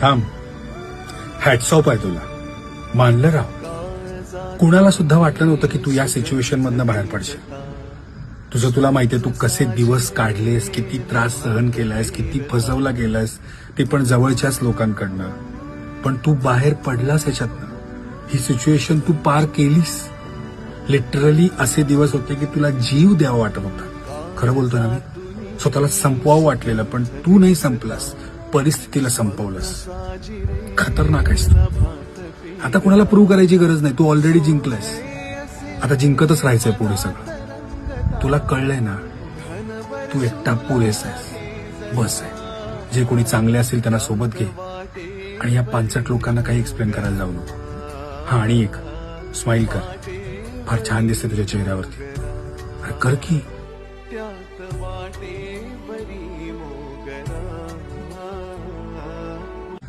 थांब. Hats off आहे तुला. मानलं राव. कुणाला सुद्धा वाटलं नव्हतं की तू या सिच्युएशन मधनं बाहेर पडशील. तुला माहितीये तू कसे दिवस काढलेस, किती त्रास सहन केलायस, किती फसवला गेलायस, ते पण जवळच्याच लोकांकडनं. पण तू बाहेर पडलास याच्यातनं. ही सिच्युएशन तू पार केलीस. लिटरली असे दिवस होते की तुला जीव द्यावा वाटत होता. खरं बोलतो ना मी. स्वतःला संपवावं वाटलेलं, पण तू नाही संपलास, परिस्थितीला संपवलंस. खतरनाक आहेस तू. आता कुणाला प्रूव्ह करायची गरज नाही. तू ऑलरेडी जिंकलायस. आता जिंकतच राहायचंय पुढे सगळं. तुला कळलंय ना, तू एकटा पुरेसा आहेस. बस आहे. जे कोणी चांगले असेल त्यांना सोबत घे आणि या पांचट लोकांना काही एक्सप्लेन करायला जाऊ नको. हा, आणि एक स्माइल कर. फार छान दिसते तुझ्या चेहऱ्यावरती. अरे कर की.